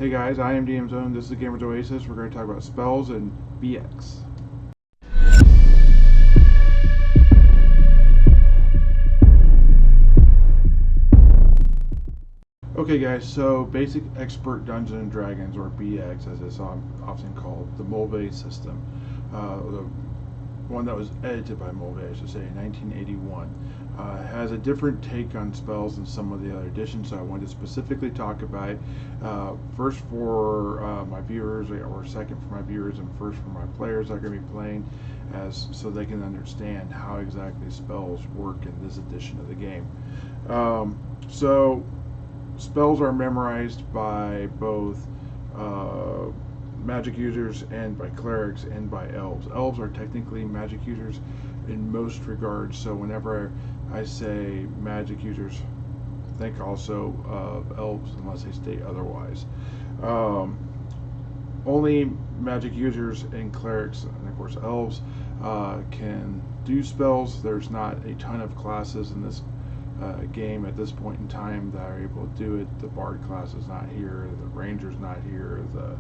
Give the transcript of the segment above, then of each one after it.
Hey guys, I am DM Zone. This is Gamers Oasis. We're going to talk about spells and BX. Okay guys, so Basic Expert Dungeons and Dragons, or BX as it's often called, the Mulvey system. The one that was edited by Mulvey, I should say, in 1981. Has a different take on spells than some of the other editions, so I wanted to specifically talk about it. First for my viewers, or second for my viewers, and first for my players that are going to be playing, so they can understand how exactly spells work in this edition of the game. So spells are memorized by both magic users and by clerics and by elves. Elves are technically magic users in most regards, so whenever I say magic users, think also of elves unless they state otherwise. Only magic users and clerics, and of course elves, can do spells. There's not a ton of classes in this game at this point in time that are able to do it. The bard class is not here, the ranger's not here, the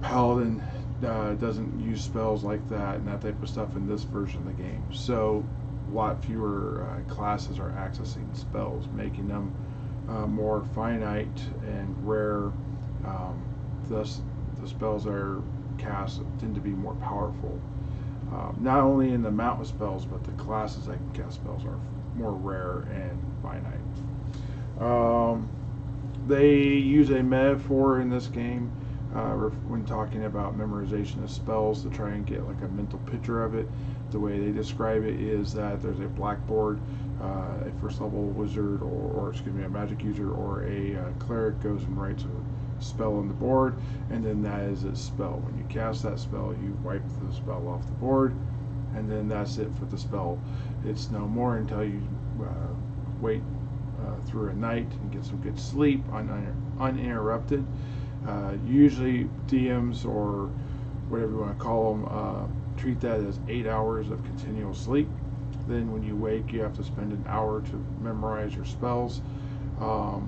paladin doesn't use spells like that and that type of stuff in this version of the game. So a lot fewer classes are accessing spells, making them more finite and rare. Thus, the spells that are cast tend to be more powerful. Not only in the amount of spells, but the classes that can cast spells are more rare and finite. They use a metaphor in this game when talking about memorization of spells to try and get like a mental picture of it. The way they describe it is that there's a blackboard, a first level wizard or excuse me, a magic user or a cleric goes and writes a spell on the board, and then that is its spell. When you cast that spell, you wipe the spell off the board, and then that's it for the spell. It's no more until you wait through a night and get some good sleep uninterrupted. Usually DMs, or whatever you want to call them, treat that as 8 hours of continual sleep. Then when you wake, you have to spend an hour to memorize your spells. A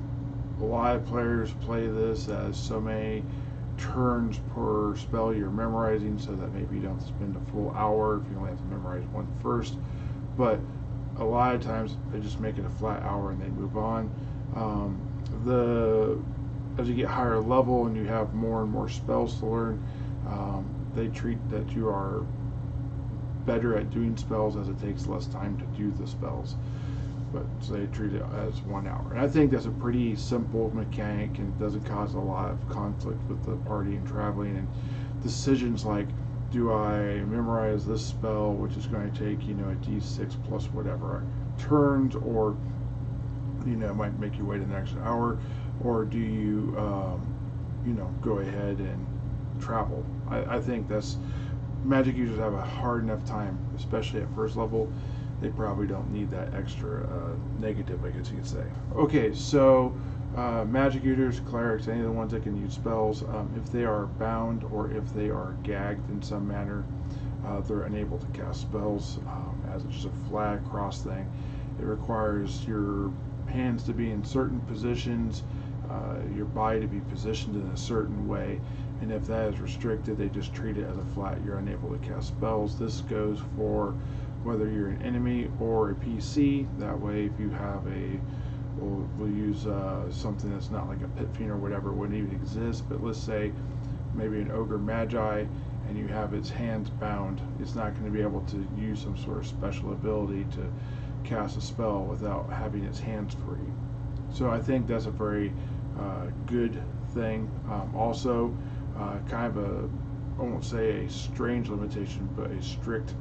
lot of players play this as so many turns per spell you're memorizing, so that maybe you don't have to spend a full hour if you only have to memorize one first. But a lot of times they just make it a flat hour and they move on. As you get higher level and you have more and more spells to learn, they treat that you are better at doing spells as it takes less time to do the spells. But so they treat it as 1 hour. And I think that's a pretty simple mechanic, and it doesn't cause a lot of conflict with the party and traveling, and decisions like, do I memorize this spell, which is going to take, a d6 plus whatever turns, or might make you wait an extra hour, or do you go ahead and travel. I think that's magic users have a hard enough time, especially at first level. They probably don't need that extra negative, I guess you could say. Okay, so magic users, clerics, any of the ones that can use spells, if they are bound or if they are gagged in some manner, they're unable to cast spells, as it's just a flat cross thing. It requires your hands to be in certain positions, your body to be positioned in a certain way, and if that is restricted, they just treat it as a flat. You're unable to cast spells. This goes for whether you're an enemy or a PC. That way, if you have we'll use something that's not like a pit fiend or whatever, wouldn't even exist, but let's say maybe an ogre magi, and you have its hands bound, it's not going to be able to use some sort of special ability to cast a spell without having its hands free. So I think that's a very good thing. Also, kind of I won't say a strange limitation, but a strict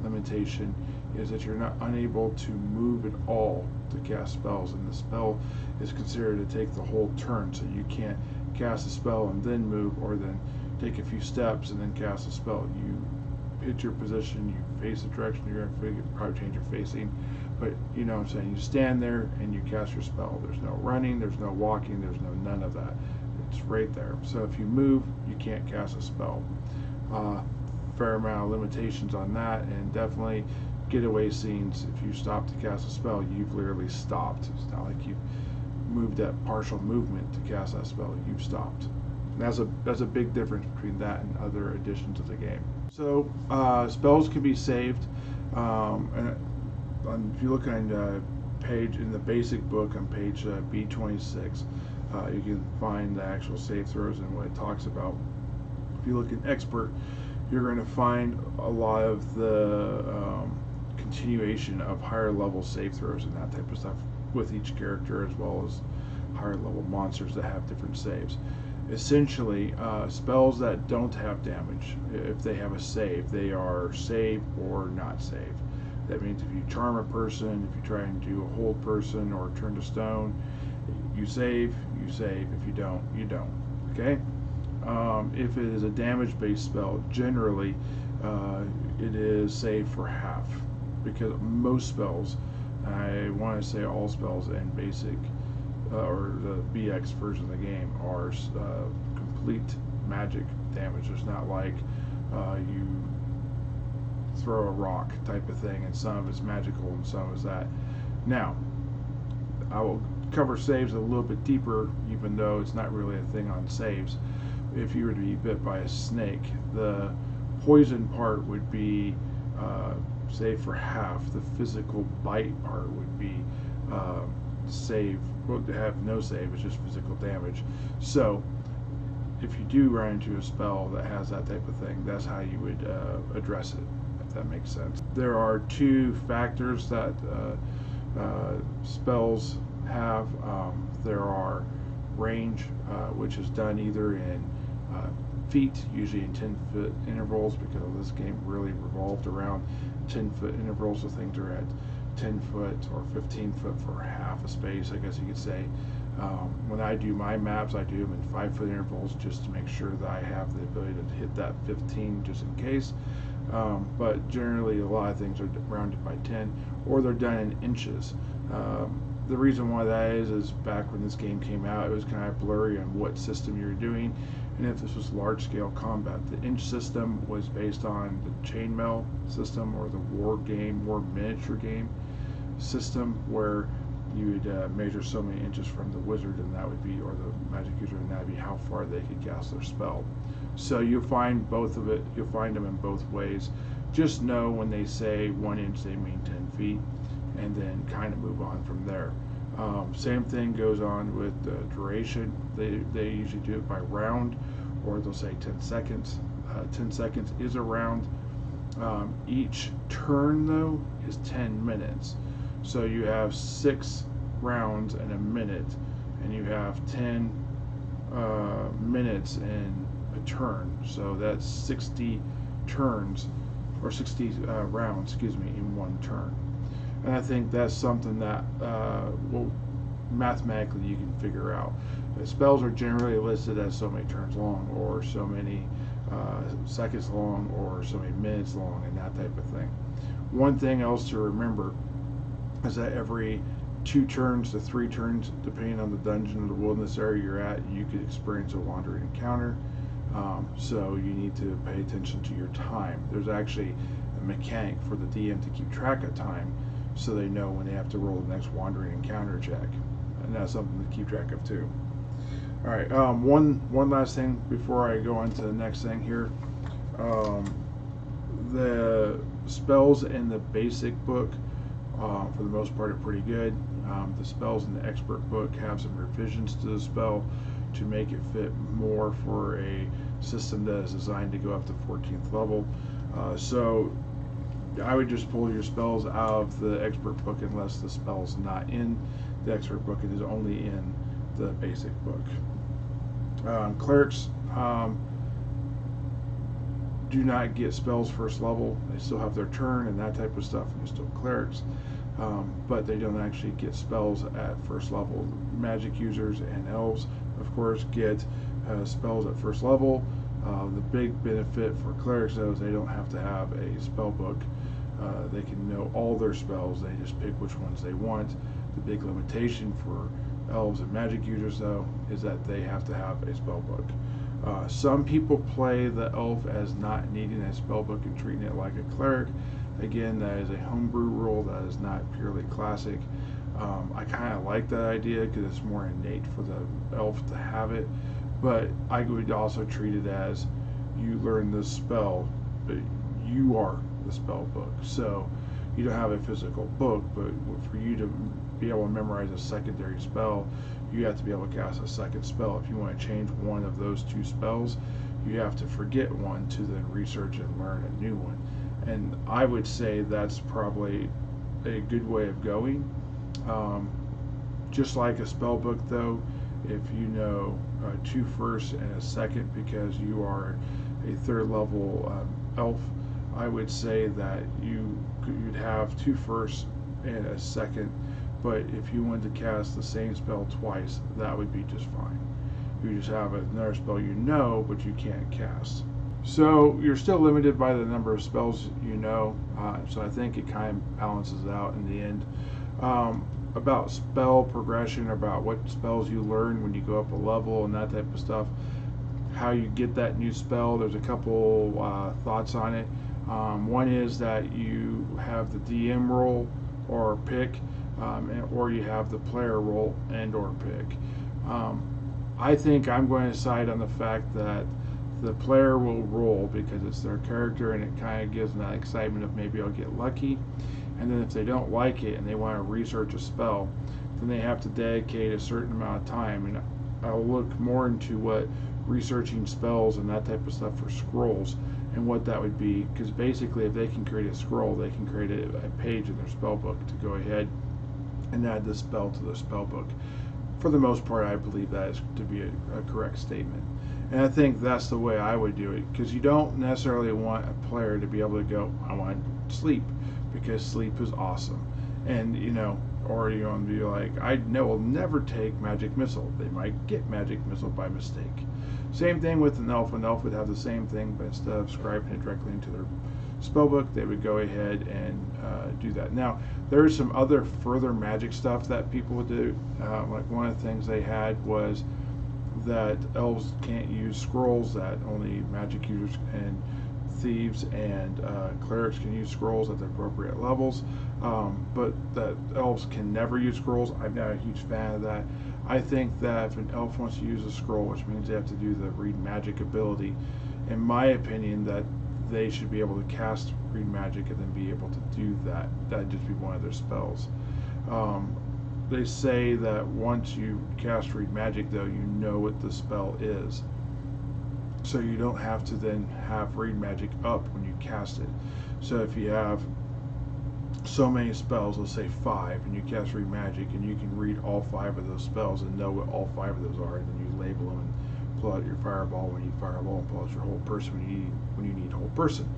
limitation is that you're not unable to move at all to cast spells, and the spell is considered to take the whole turn, so you can't cast a spell and then move, or then take a few steps and then cast a spell. You hit your position, you face the direction you're going to probably change your facing, but you know what I'm saying, you stand there and you cast your spell. There's no running, there's no walking, there's no none of that. It's right there. So if you move, you can't cast a spell. Fair amount of limitations on that, and definitely getaway scenes. If you stop to cast a spell, you've literally stopped. It's not like you've moved that partial movement to cast that spell, you've stopped. And that's a big difference between that and other additions to the game. So spells can be saved, and if you look on page in the basic book on page B26, you can find the actual save throws and what it talks about. If you look in expert, you're going to find a lot of the continuation of higher level save throws and that type of stuff with each character, as well as higher level monsters that have different saves. Essentially, spells that don't have damage, if they have a save, they are save or not save. That means if you charm a person, if you try and do a hold person or turn to stone, you save, you save. If you don't, you don't. Okay? If it is a damage-based spell, generally it is save for half, because most spells, I want to say all spells in basic or the BX version of the game, are complete magic damage. It's not like you throw a rock type of thing, and some of it's magical and some is that. Now, I will cover saves a little bit deeper, even though it's not really a thing on saves. If you were to be bit by a snake, the poison part would be save for half. The physical bite part would be save, well, to have no save, it's just physical damage. So if you do run into a spell that has that type of thing, that's how you would address it, if that makes sense. There are two factors that spells have. There are range, which is done either in feet, usually in 10-foot intervals, because this game really revolved around 10-foot intervals, so things are at 10 foot or 15 foot for half a space, I guess you could say. When I do my maps, I do them in 5-foot intervals just to make sure that I have the ability to hit that 15 just in case. But generally, a lot of things are rounded by 10, or they're done in inches. The reason why that is back when this game came out, it was kind of blurry on what system you're doing, and if this was large-scale combat. The inch system was based on the chainmail system, or the war miniature game system, where you would measure so many inches from the wizard, and that would be, or the magic user, and that would be how far they could cast their spell. So you'll find both of it. You'll find them in both ways. Just know when they say 1 inch, they mean 10 feet, and then kind of move on from there. Same thing goes on with duration. They usually do it by round, or they'll say 10 seconds. 10 seconds is a round. Each turn, though, is 10 minutes. So you have 6 rounds in a minute, and you have 10 minutes in a turn. So that's 60 turns, or 60 rounds, excuse me, in one turn. And I think that's something that well, mathematically you can figure out. The spells are generally listed as so many turns long, or so many seconds long, or so many minutes long, and that type of thing. One thing else to remember is that every 2 turns to 3 turns, depending on the dungeon or the wilderness area you're at, you could experience a wandering encounter. So you need to pay attention to your time. There's actually a mechanic for the DM to keep track of time, so they know when they have to roll the next wandering encounter check, and that's something to keep track of too. All right, one last thing before I go on to the next thing here. The spells in the basic book, for the most part, are pretty good. The spells in the expert book have some revisions to the spell to make it fit more for a system that is designed to go up to 14th level. So I would just pull your spells out of the expert book unless the spell's not in the expert book. It is only in the basic book. Clerics do not get spells first level. They still have their turn and that type of stuff, and they're still clerics, but they don't actually get spells at first level. Magic users and elves, of course, get spells at first level. The big benefit for clerics, though, is they don't have to have a spell book. They can know all their spells. They just pick which ones they want. The big limitation for elves and magic users, though, is that they have to have a spell book. Some people play the elf as not needing a spell book and treating it like a cleric. Again, that is a homebrew rule. That is not purely classic. I kind of like that idea because it's more innate for the elf to have it, but I would also treat it as you learn this spell, but you are the spell book. So you don't have a physical book, but for you to be able to memorize a secondary spell, you have to be able to cast a second spell. If you want to change one of those two spells, you have to forget one to then research and learn a new one. And I would say that's probably a good way of going. Just like a spell book, though, if you know two firsts and a second because you are a third level elf, I would say that you'd have two firsts and a second. But if you wanted to cast the same spell twice, that would be just fine. You just have another spell you know, but you can't cast. So you're still limited by the number of spells you know. So I think it kind of balances out in the end. About spell progression, about what spells you learn when you go up a level and that type of stuff, how you get that new spell, there's a couple thoughts on it. One is that you have the DM roll or pick, or you have the player roll and or pick. I think I'm going to side on the fact that the player will roll because it's their character and it kind of gives them that excitement of maybe I'll get lucky. And then if they don't like it and they want to research a spell, then they have to dedicate a certain amount of time. And I'll look more into what researching spells and that type of stuff for scrolls and what that would be. Because basically if they can create a scroll, they can create a page in their spell book to go ahead and add the spell to the spell book. For the most part, I believe that is to be a correct statement. And I think that's the way I would do it, because you don't necessarily want a player to be able to go, I want sleep, because sleep is awesome. And, or you want to be like, I will never take magic missile. They might get magic missile by mistake. Same thing with an elf. An elf would have the same thing, but instead of scribing it directly into their spellbook, they would go ahead and do that. Now, there is some other further magic stuff that people would do. Like one of the things they had was that elves can't use scrolls, that only magic users and thieves and clerics can use scrolls at the appropriate levels, but that elves can never use scrolls. I'm not a huge fan of that. I think that if an elf wants to use a scroll, which means they have to do the read magic ability, in my opinion, that they should be able to cast read magic and then be able to do that. That'd just be one of their spells. They say that once you cast read magic, though, you know what the spell is. So you don't have to then have read magic up when you cast it. So if you have so many spells, let's say 5, and you cast read magic, and you can read all 5 of those spells and know what all 5 of those are, and then you label them and pull out your fireball when you need fireball, and pull out your whole person when you need whole person.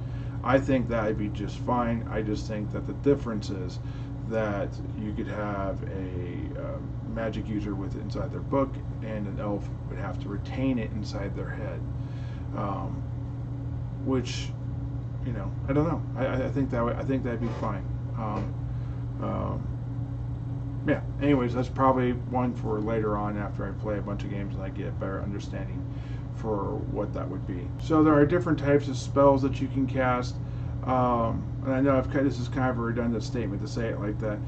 I think that would be just fine. I just think that the difference is that you could have a magic user with it inside their book, and an elf would have to retain it inside their head. Which, I don't know. I think that'd be fine. Yeah. Anyways, that's probably one for later on after I play a bunch of games and I get a better understanding for what that would be. So there are different types of spells that you can cast. And I know this is kind of a redundant statement to say it like that,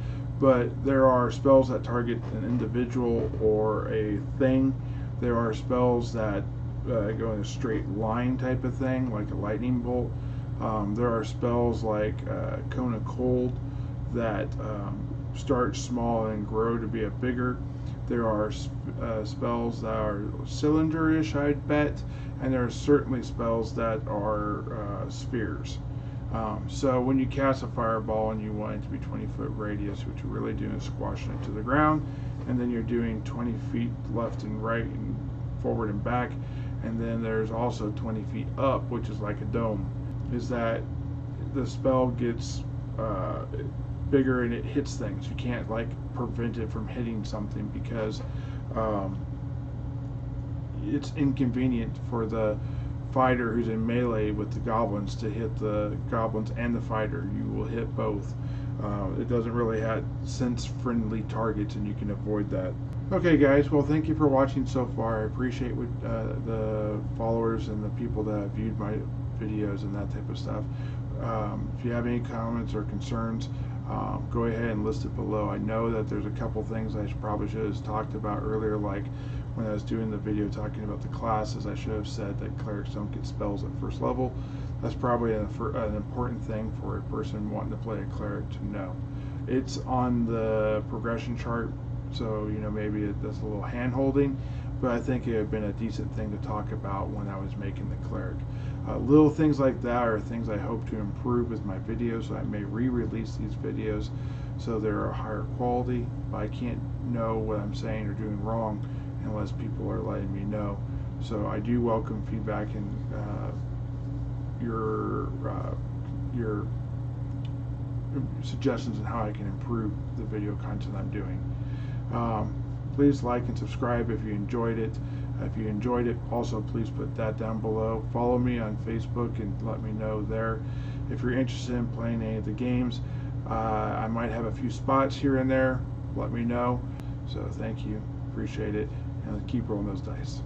but there are spells that target an individual or a thing. There are spells that go in a straight line type of thing, like a lightning bolt. There are spells like Cone of Cold that start small and grow to be a bigger. There are spells that are cylinder-ish, I'd bet, and there are certainly spells that are spheres. So when you cast a fireball and you want it to be 20-foot radius, what you're really doing is squashing it to the ground, and then you're doing 20 feet left and right and forward and back, and then there's also 20 feet up, which is like a dome. Is that the spell gets bigger and it hits things. You can't prevent it from hitting something because it's inconvenient for the fighter who's in melee with the goblins to hit the goblins and the fighter. You will hit both. It doesn't really have sense-friendly targets, and you can avoid that. Okay, guys. Well, thank you for watching so far. I appreciate the followers and the people that have viewed my videos and that type of stuff. If you have any comments or concerns, go ahead and list it below. I know that there's a couple things I probably should have talked about earlier, like when I was doing the video talking about the classes, I should have said that clerics don't get spells at first level. That's probably an important thing for a person wanting to play a cleric to know. It's on the progression chart, so maybe that's a little hand holding, but I think it would have been a decent thing to talk about when I was making the cleric. Little things like that are things I hope to improve with my videos, so I may re-release these videos so they're a higher quality, but I can't know what I'm saying or doing wrong unless people are letting me know. So I do welcome feedback and your suggestions on how I can improve the video content I'm doing. Please like and subscribe if you enjoyed it. If you enjoyed it, also please put that down below. Follow me on Facebook and let me know there. If you're interested in playing any of the games, I might have a few spots here and there. Let me know. So thank you. Appreciate it. And keep rolling those dice.